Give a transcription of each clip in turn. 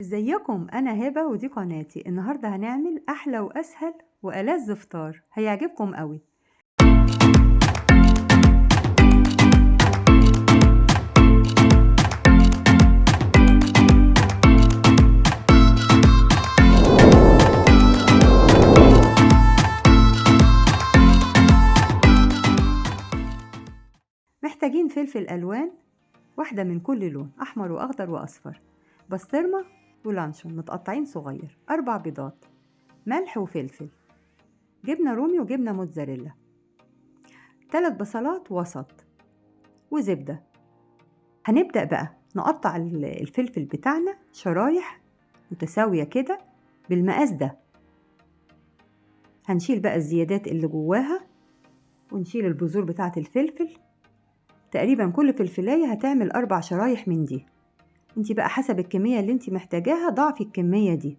ازيكم؟ انا هبه ودي قناتي. النهارده هنعمل احلى واسهل والذ فطار هيعجبكم قوي. محتاجين فلفل الوان واحده من كل لون، احمر واخضر واصفر، بسطرمه ولانشون متقطعين صغير، 4 بيضات، ملح وفلفل، جبنه رومي وجبنه موتزاريلا، 3 بصلات وسط، وزبده. هنبدأ بقى نقطع الفلفل بتاعنا شرايح متساوية كده بالمقاس ده. هنشيل بقى الزيادات اللي جواها ونشيل البذور بتاعة الفلفل. تقريبا كل فلفلاية هتعمل 4 شرايح من دي. انتي بقى حسب الكمية اللي انتي محتاجاها ضعفي الكمية دي،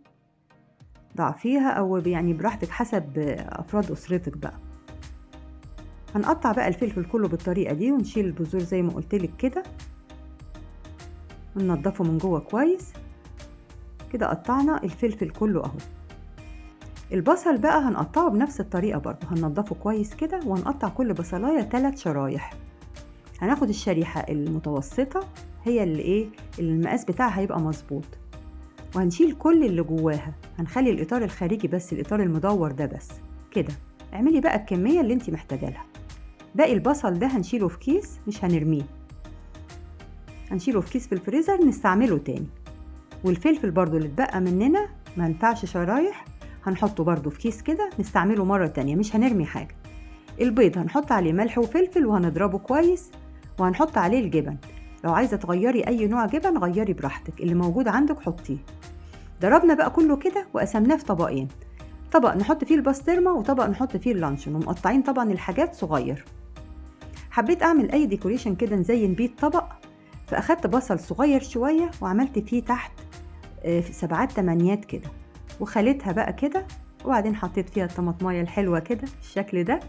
ضعفيها او يعني براحتك حسب افراد اسرتك بقى. هنقطع بقى الفلفل كله بالطريقة دي ونشيل البذور زي ما قلتلك كده وننضفه من جوه كويس كده. قطعنا الفلفل كله اهو. البصل بقى هنقطعه بنفس الطريقة برضه، هننضفه كويس كده وهنقطع كل بصلاية 3 شرايح. هناخد الشريحة المتوسطة هي اللي المقاس بتاعها هيبقى مظبوط، وهنشيل كل اللي جواها، هنخلي الاطار الخارجي بس، الاطار المدور ده بس كده. اعملي بقى الكمية اللي انت محتاجة لها. باقي البصل ده هنشيله في كيس، مش هنرميه، هنشيله في كيس في الفريزر نستعمله تاني. والفلفل برضو اللي اتبقى مننا ما ينفعش شرايح، هنحطه برضو في كيس كده نستعمله مرة تانية، مش هنرمي حاجة. البيض هنحط عليه ملح وفلفل وهنضربه كويس، وهنحط عليه الجبن. لو عايزة تغيري اي نوع جبن غيري براحتك، اللي موجود عندك حطيه. ضربنا بقى كله كده وقسمناه في طبقين، طبق نحط فيه البسطرمة وطبق نحط فيه اللانشون، ومقطعين طبعا الحاجات صغير. حبيت اعمل اي ديكوريشن كده نزين بيه الطبق، فاخدت بصل صغير شوية وعملت فيه تحت في 7 8 كده، وخليتها بقى كده، وبعدين حطيت فيها الطماطمايه الحلوة كده بالشكل ده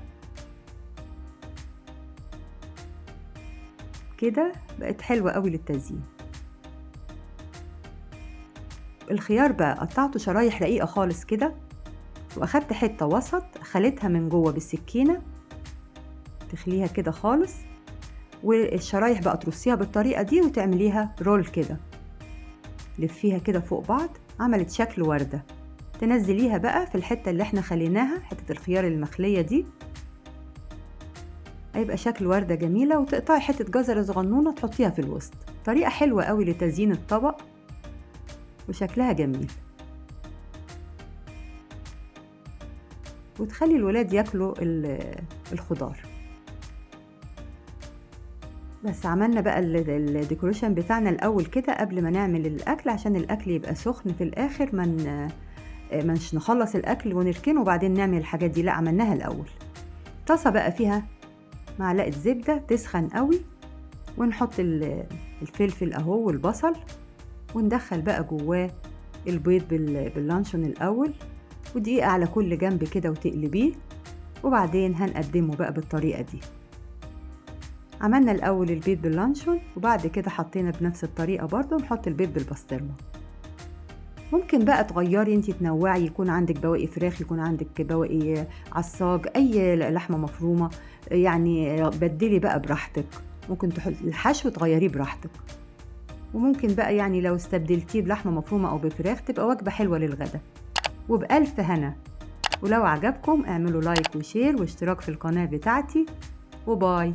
كده، بقت حلوة قوي للتزيين. الخيار بقى قطعته شرايح رقيقة خالص كده، واخدت حتة وسط خليتها من جوه بالسكينة، تخليها كده خالص، والشرايح بقى ترصيها بالطريقة دي وتعمليها رول كده، لفيها كده فوق بعض، عملت شكل وردة. تنزليها بقى في الحتة اللي احنا خليناها، حتة الخيار المخلية دي، هيبقى شكل وردة جميلة. وتقطعي حتة جزرة صغنونة تحطيها في الوسط. طريقة حلوة قوي لتزيين الطبق وشكلها جميل، وتخلي الولاد ياكلوا الخضار. بس عملنا بقى الديكوريشن بتاعنا الاول كده قبل ما نعمل الاكل، عشان الاكل يبقى سخن في الاخر، منش نخلص الاكل ونركنه وبعدين نعمل الحاجات دي، لا عملناها الاول. طاسه بقى فيها معلقه زبده تسخن قوي، ونحط الفلفل اهو والبصل، وندخل بقى جواه البيض باللانشون الاول، ودقيقه على كل جنب كده وتقلبيه، وبعدين هنقدمه بقى بالطريقه دي. عملنا الاول البيض باللانشون، وبعد كده حطينا بنفس الطريقه برضو نحط البيض بالبسطرمه. ممكن بقى تغيري انتي، تنوعي، يكون عندك بواقي فراخ، يكون عندك بواقي عصاج، اي لحمه مفرومه، يعني بدلي بقى براحتك. ممكن تحطي الحشو تغيريه براحتك، وممكن بقى يعني لو استبدلتيه بلحمه مفرومه او بفراخ تبقى وجبه حلوه للغدا. وبألف هنا. ولو عجبكم اعملوا لايك وشير واشتراك في القناه بتاعتي، وباي.